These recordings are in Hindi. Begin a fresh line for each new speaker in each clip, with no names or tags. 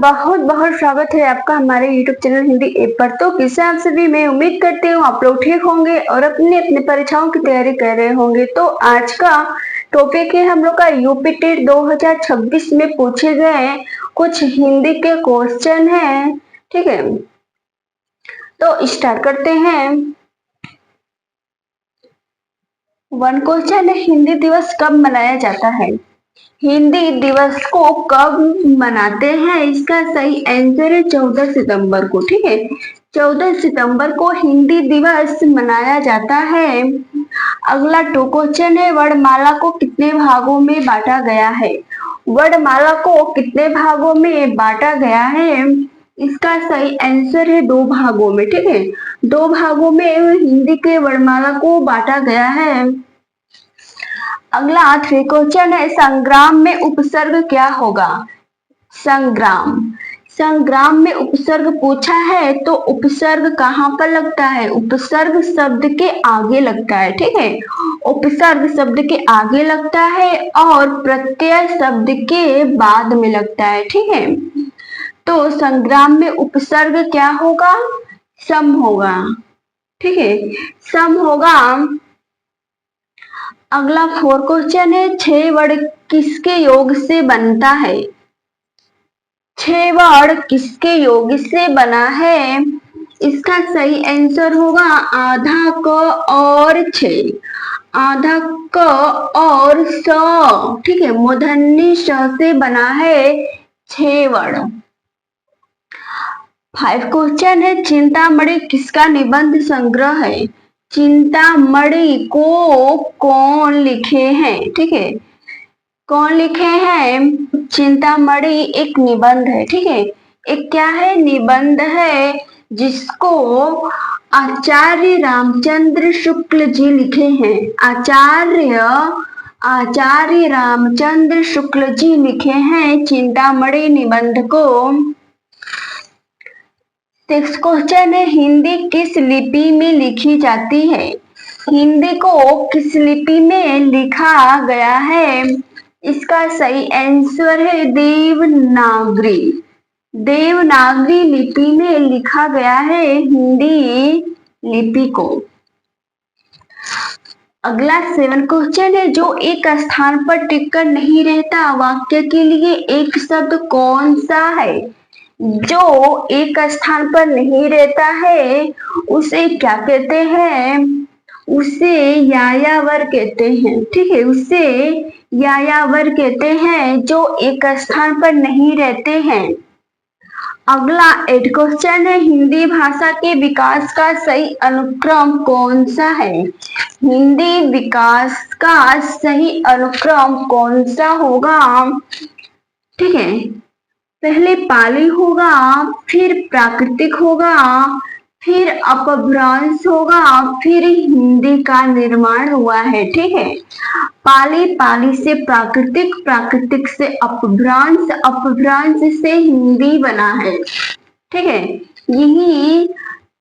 बहुत बहुत स्वागत है आपका हमारे YouTube चैनल हिंदी ऐप पर। तो कैसे आप सभी, मैं उम्मीद करती हूँ आप लोग ठीक होंगे और अपने अपने परीक्षाओं की तैयारी कर रहे होंगे। तो आज का टॉपिक है हम लोग का यूपी टेट 2026 में पूछे गए कुछ हिंदी के क्वेश्चन है। ठीक है, तो स्टार्ट करते हैं। वन क्वेश्चन है, हिंदी दिवस कब मनाया जाता है? हिंदी दिवस को कब मनाते हैं? इसका सही आंसर है 14 सितंबर को। ठीक है, 14 सितंबर को हिंदी दिवस मनाया जाता है। अगला टू क्वेश्चन है, वर्णमाला को कितने भागों में बांटा गया है? वर्णमाला को कितने भागों में बांटा गया है? इसका सही आंसर है 2 भागों में। ठीक है, 2 भागों में हिंदी के वर्णमाला को बांटा गया है। अगला 3 क्वेश्चन है, संग्राम में उपसर्ग क्या होगा? संग्राम, संग्राम में उपसर्ग पूछा है तो उपसर्ग कहाँ पर लगता है? उपसर्ग शब्द के आगे लगता है। ठीक है, उपसर्ग शब्द के आगे लगता है और प्रत्यय शब्द के बाद में लगता है। ठीक है, तो संग्राम में उपसर्ग क्या होगा? सम होगा। ठीक है, सम होगा। अगला 4 क्वेश्चन है, 6 वर्ड किसके योग से बनता है? 6 वर्ड किसके योग से बना है? इसका सही आंसर होगा आधा क और 6, आधा क और स। ठीक है, मूर्धन्य स से बना है 6 वर्ड। 5 क्वेश्चन है, चिंतामणि किसका निबंध संग्रह है? चिंतामणि को कौन लिखे हैं? ठीक है, कौन लिखे हैं? चिंतामणि एक निबंध है। ठीक है, एक क्या है? निबंध है, जिसको आचार्य रामचंद्र शुक्ल जी लिखे हैं। आचार्य रामचंद्र शुक्ल जी लिखे हैं चिंतामणि निबंध को। 6 क्वेश्चन है, हिंदी किस लिपि में लिखी जाती है? हिंदी को किस लिपि में लिखा गया है? इसका सही आंसर है देवनागरी। देवनागरी लिपि में लिखा गया है हिंदी लिपि को। अगला 7 क्वेश्चन है, जो एक स्थान पर टिककर नहीं रहता वाक्य के लिए एक शब्द कौन सा है? जो एक स्थान पर नहीं रहता है उसे क्या कहते हैं? उसे यायावर कहते हैं। ठीक है, उसे यायावर कहते हैं जो एक स्थान पर नहीं रहते हैं। अगला 8 क्वेश्चन है, हिंदी भाषा के विकास का सही अनुक्रम कौन सा है? हिंदी विकास का सही अनुक्रम कौन सा होगा? ठीक है, पहले पाली होगा, फिर प्राकृतिक होगा, फिर अपभ्रंश होगा, फिर हिंदी का निर्माण हुआ है। ठीक है, पाली, पाली से प्राकृतिक, प्राकृतिक से अपभ्रंश, अपभ्रंश से हिंदी बना है। ठीक है, यही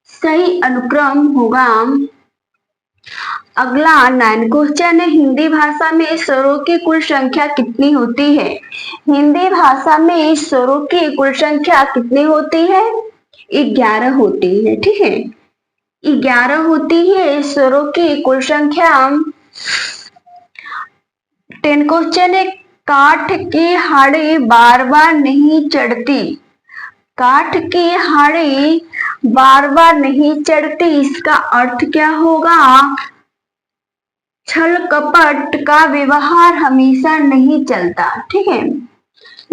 सही अनुक्रम होगा। अगला 9 क्वेश्चन है, हिंदी भाषा में स्वरों की कुल संख्या कितनी होती है? हिंदी भाषा में स्वरों की कुल संख्या कितनी होती है? 11 होती है। ठीक है, 11 होती है स्वरों की कुल संख्या। 10 क्वेश्चन है, काठ की हाड़ी बार बार नहीं चढ़ती। काठ की हाड़ी बार बार नहीं चढ़ती, इसका अर्थ क्या होगा? छल कपट का व्यवहार हमेशा नहीं चलता। ठीक है,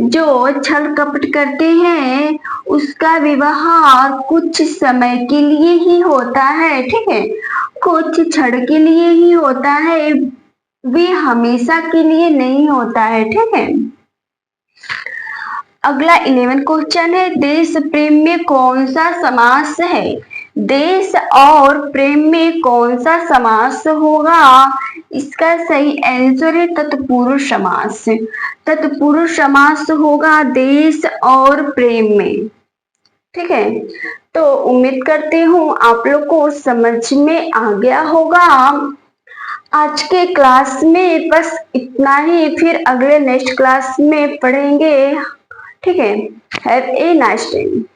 जो छल कपट करते हैं उसका व्यवहार कुछ समय के लिए ही होता है। ठीक है, कुछ क्षण के लिए ही होता है, वे हमेशा के लिए नहीं होता है। ठीक है, अगला 11 क्वेश्चन है, देश प्रेम में कौन सा समास है? देश और प्रेम में कौन सा समास होगा? इसका सही आंसर है तत्पुरुष समास। तत्पुरुष समास होगा देश और प्रेम में। ठीक है, तो उम्मीद करती हूँ आप लोग को समझ में आ गया होगा। आज के क्लास में बस इतना ही, फिर अगले नेक्स्ट क्लास में पढ़ेंगे ठीक है। Have a nice day.